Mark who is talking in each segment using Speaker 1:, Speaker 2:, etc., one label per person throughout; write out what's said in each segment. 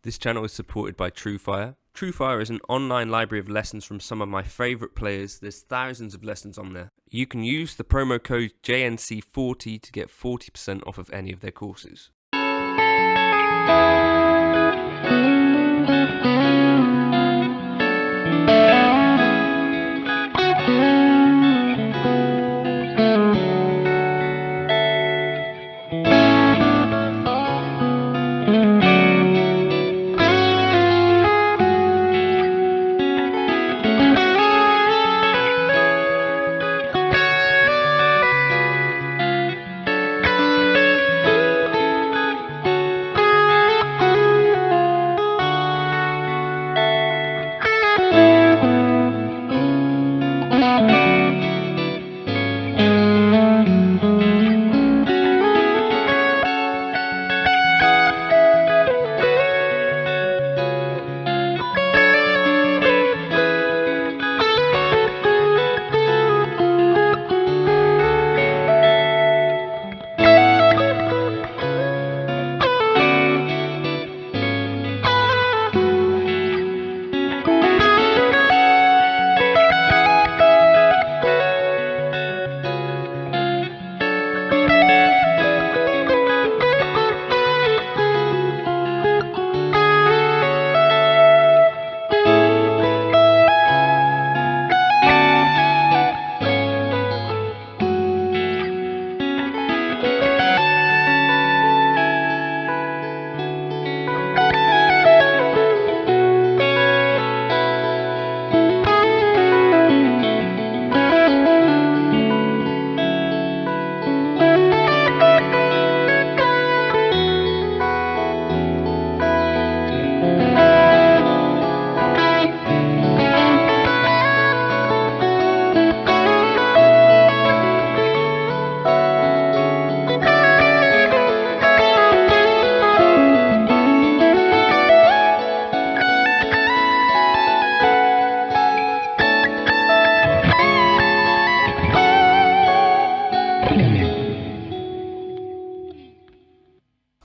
Speaker 1: This channel is supported by TrueFire. TrueFire is an online library of lessons from some of my favourite players. There's thousands of lessons on there. You can use the promo code JNC40 to get 40% off of any of their courses.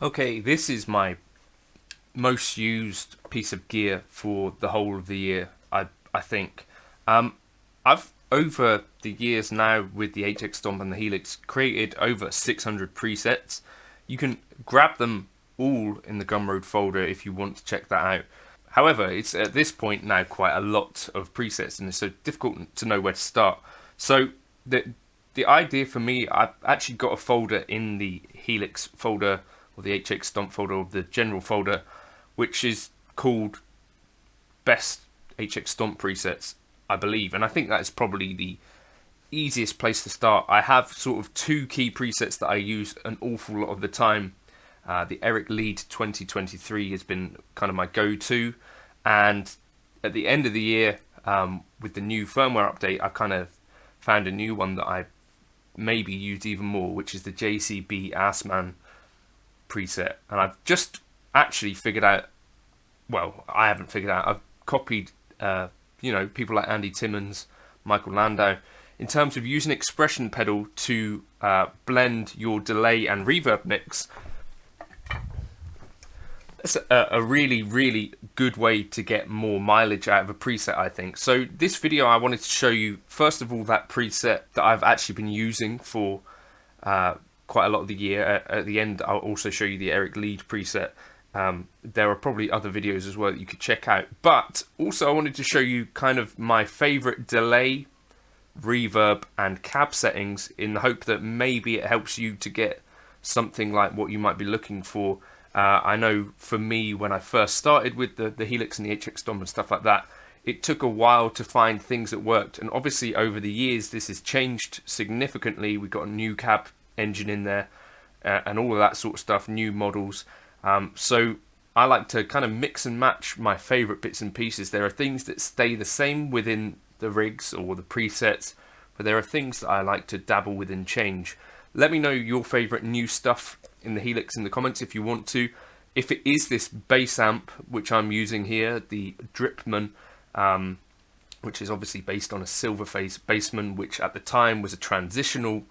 Speaker 1: Okay, this is my most used piece of gear for the whole of the year, I think. I've, over the years now with the HX Stomp and the Helix, created over 600 presets. You can grab them all in the Gumroad folder if you want to check that out. However, it's at this point now quite a lot of presets and it's so difficult to know where to start. So the idea for me, I've actually got a folder in the Helix folder, or the HX Stomp folder, or the general folder, which is called Best HX Stomp Presets, I believe. And I think that is probably the easiest place to start. I have sort of two key presets that I use an awful lot of the time. The Eric Lead 2023 has been kind of my go-to. And at the end of the year, with the new firmware update, I've kind of found a new one that I maybe used even more, which is the JCB Assman preset. And I've just actually figured out, well, I haven't figured out, I've copied people like Andy Timmons, Michael Landau, in terms of using expression pedal to blend your delay and reverb mix. That's a really, really good way to get more mileage out of a preset, I think. So this video, I wanted to show you, first of all, that preset that I've actually been using for quite a lot of the year. At the end, I'll also show you the Eric Lead preset. There are probably other videos as well that you could check out. But also I wanted to show you kind of my favorite delay, reverb and cab settings, in the hope that maybe it helps you to get something like what you might be looking for. I know for me, when I first started with the Helix and the HX Stomp and stuff like that, it took a while to find things that worked. And obviously over the years, this has changed significantly. We've got a new cab engine in there and all of that sort of stuff, new models. So I like to kind of mix and match my favorite bits and pieces. There are things that stay the same within the rigs or the presets, but there are things that I like to dabble with and change. Let me know your favorite new stuff in the Helix in the comments if you want to. If it is this bass amp, which I'm using here, the Dripman, which is obviously based on a Silverface bassman, which at the time was a transitional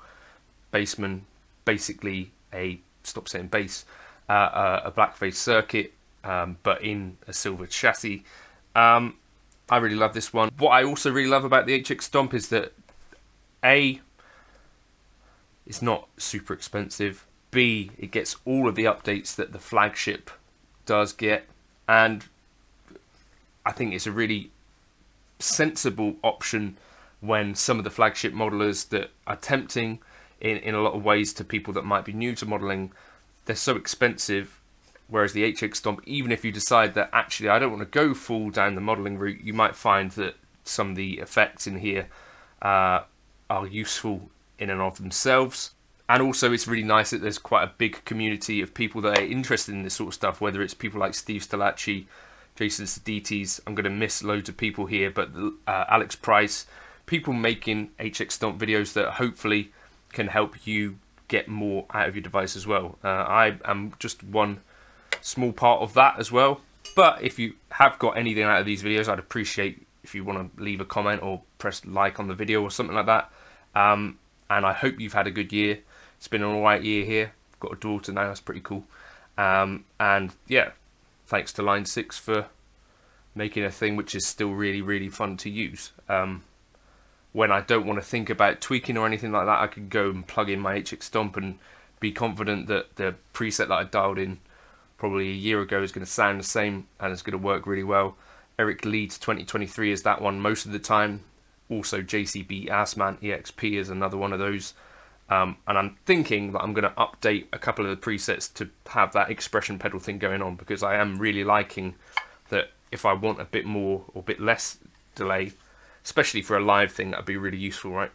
Speaker 1: bassman, basically a, stop saying bass, a blackface circuit but in a silver chassis. I really love this one. What I also really love about the HX Stomp is that A, it's not super expensive. B, it gets all of the updates that the flagship does get. And I think it's a really sensible option when some of the flagship modelers that are tempting in a lot of ways to people that might be new to modeling, they're so expensive. Whereas the HX Stomp, even if you decide that actually I don't want to go full down the modeling route, you might find that some of the effects in here are useful in and of themselves. And also it's really nice that there's quite a big community of people that are interested in this sort of stuff, whether it's people like Steve Stalacci, Jason Sadites, I'm going to miss loads of people here, but Alex Price, people making HX Stomp videos that hopefully can help you get more out of your device as well. I am just one small part of that as well. But if you have got anything out of these videos, I'd appreciate if you want to leave a comment or press like on the video or something like that. And I hope you've had a good year. It's been an alright year here. I've got a daughter now, that's pretty cool. And yeah, thanks to Line 6 for making a thing which is still really, really fun to use. When I don't want to think about tweaking or anything like that, I can go and plug in my HX Stomp and be confident that the preset that I dialed in probably a year ago is going to sound the same and it's going to work really well. Eric Leeds 2023 is that one most of the time. Also JCB Assman EXP is another one of those. And I'm thinking that I'm going to update a couple of the presets to have that expression pedal thing going on, because I am really liking that. If I want a bit more or a bit less delay, especially for a live thing, that'd be really useful, right?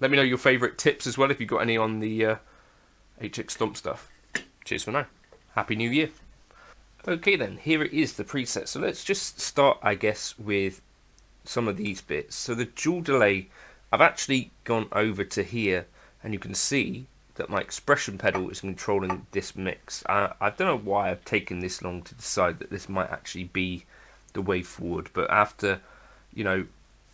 Speaker 1: Let me know your favourite tips as well if you've got any on the HX Stomp stuff. Cheers for now. Happy New Year. Okay then, here it is, the preset. So let's just start, I guess, with some of these bits. So the dual delay, I've actually gone over to here, and you can see that my expression pedal is controlling this mix. I don't know why I've taken this long to decide that this might actually be the way forward, but after, you know,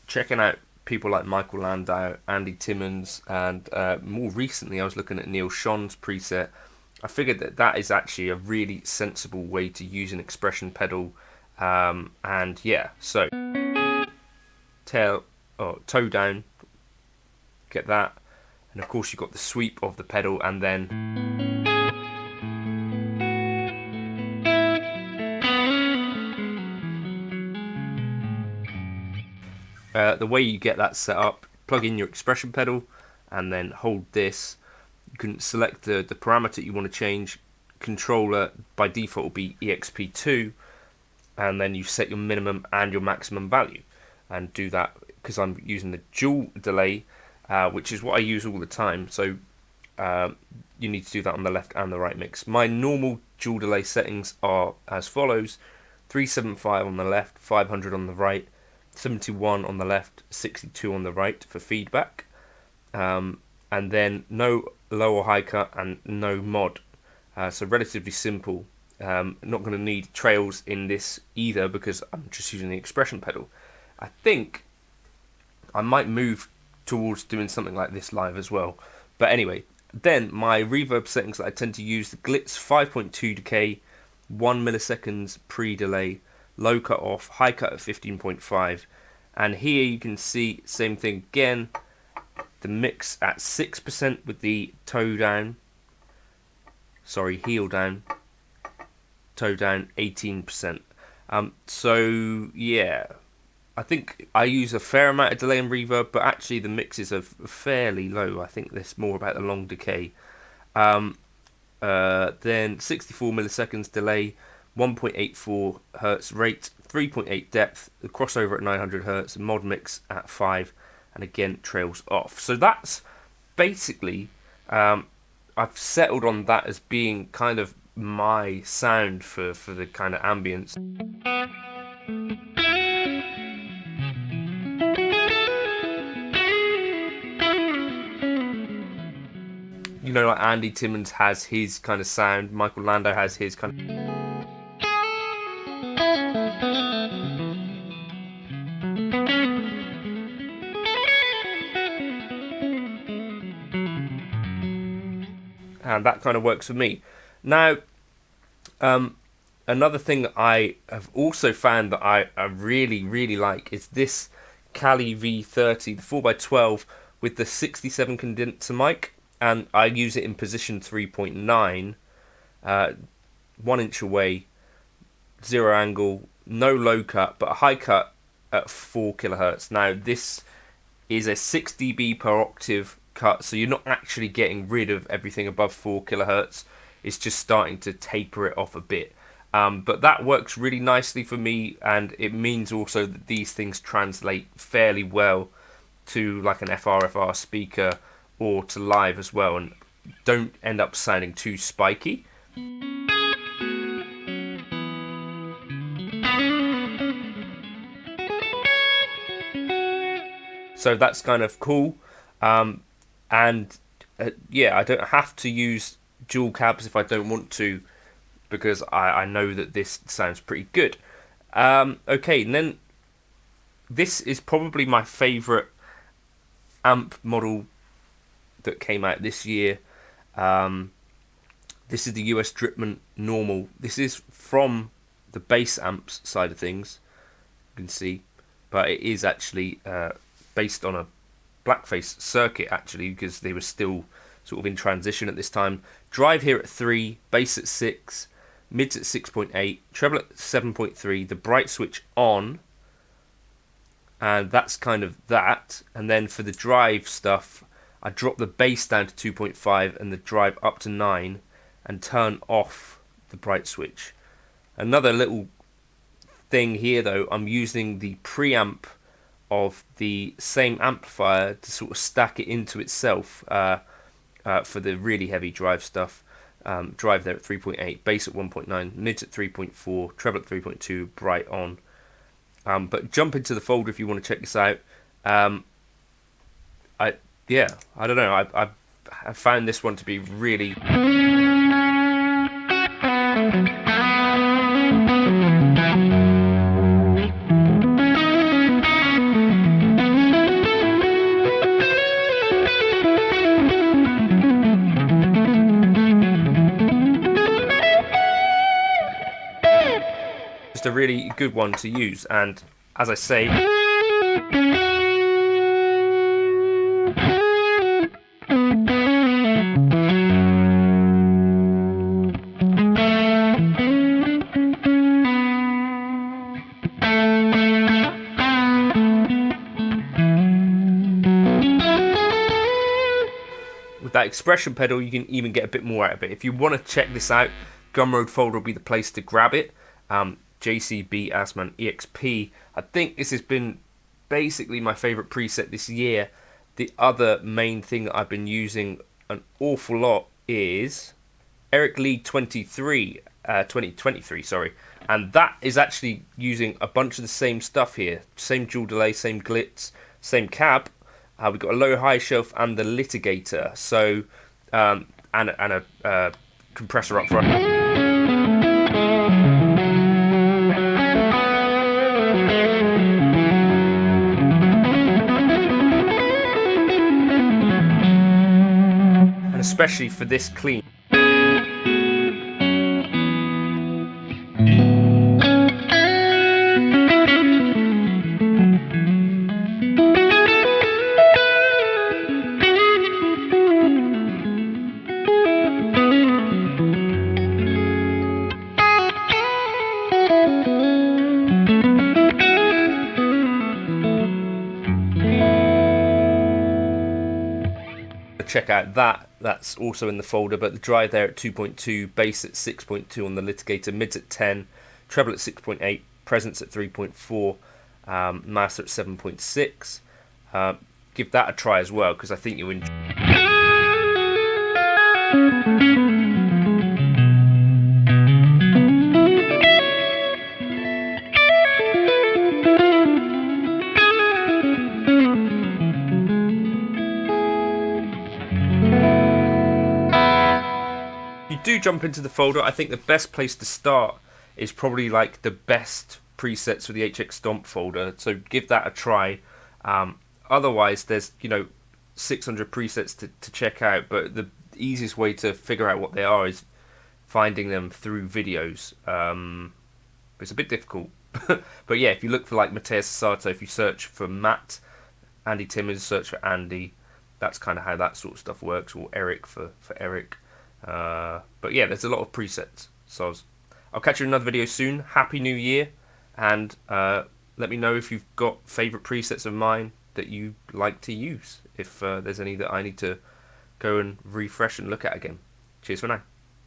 Speaker 1: checking out people like Michael Landau, Andy Timmons, and more recently I was looking at Neil Schon's preset, I figured that that is actually a really sensible way to use an expression pedal. And yeah, so toe down, get that. And of course you've got the sweep of the pedal, and then the way you get that set up, plug in your expression pedal and then hold this. You can select the parameter you want to change. Controller by default will be EXP2, and then you set your minimum and your maximum value, and do that because I'm using the dual delay, which is what I use all the time. So you need to do that on the left and the right mix. My normal dual delay settings are as follows: 375 on the left, 500 on the right, 71 on the left, 62 on the right for feedback, and then no low or high cut and no mod. So relatively simple. Not going to need trails in this either because I'm just using the expression pedal. I think I might move towards doing something like this live as well. But anyway, then my reverb settings that I tend to use: the Glitz 5.2 decay, 1 milliseconds pre-delay, low cut off, high cut at 15.5, and here you can see same thing again, the mix at 6% with the toe down, heel down, toe down 18%. So yeah, I think I use a fair amount of delay and reverb, but actually the mixes are fairly low. I think there's more about the long decay. Then 64 milliseconds delay, 1.84 hertz rate, 3.8 depth, the crossover at 900 hertz, mod mix at 5, and again trails off. So that's basically, I've settled on that as being kind of my sound for the kind of ambience. You know, like Andy Timmons has his kind of sound, Michael Landau has his kind of... And that kind of works for me. Now, another thing I have also found that I really, really like is this Kali V30, the 4x12 with the 67 condenser mic, and I use it in position 3.9, 1 inch away, 0 angle, no low cut, but a high cut at 4 kilohertz. Now this is a 6 dB per octave cut, so you're not actually getting rid of everything above 4 kilohertz. It's just starting to taper it off a bit. But that works really nicely for me, and it means also that these things translate fairly well to like an FRFR speaker or to live as well, and don't end up sounding too spiky. So that's kind of cool. Yeah, I don't have to use dual cabs if I don't want to, because I know that this sounds pretty good. Okay, and then this is probably my favourite amp model that came out this year. This is the US Dripman Normal. This is from the bass amps side of things, you can see, but it is actually based on a blackface circuit, actually, because they were still sort of in transition at this time. Drive here at 3, bass at 6, mids at 6.8, treble at 7.3, the bright switch on, and that's kind of that. And then for the drive stuff, I drop the bass down to 2.5 and the drive up to 9 and turn off the bright switch. Another little thing here though, I'm using the preamp of the same amplifier to sort of stack it into itself for the really heavy drive stuff. Drive there at 3.8, bass at 1.9, mids at 3.4, treble at 3.2, bright on. But jump into the folder if you want to check this out. I don't know. I found this one to be really. Just a really good one to use, and as I say, with that expression pedal you can even get a bit more out of it. If you want to check this out, Gumroad folder will be the place to grab it. JCB Asman EXP. I think this has been basically my favourite preset this year. The other main thing that I've been using an awful lot is Eric Lee 2023, sorry, and that is actually using a bunch of the same stuff here. Same dual delay, same glitz, same cab. We've got a low high shelf and the litigator, so and a compressor up front. Especially for this clean. Check out that's also in the folder, but the drive there at 2.2, bass at 6.2 on the litigator, mids at 10, treble at 6.8, presence at 3.4, master at 7.6. Give that a try as well, because I think you'll enjoy. Do jump into the folder. I think the best place to start is probably like the best presets for the HX Stomp folder, so give that a try. Otherwise there's 600 presets to check out, but the easiest way to figure out what they are is finding them through videos. It's a bit difficult. But yeah, if you look for like Mateus Sato, if you search for Matt, Andy Timmins, search for Andy. That's kind of how that sort of stuff works. Or Eric for Eric. But yeah, there's a lot of presets. So I'll catch you in another video soon. Happy New Year. And let me know if you've got favourite presets of mine that you like to use. If there's any that I need to go and refresh and look at again. Cheers for now.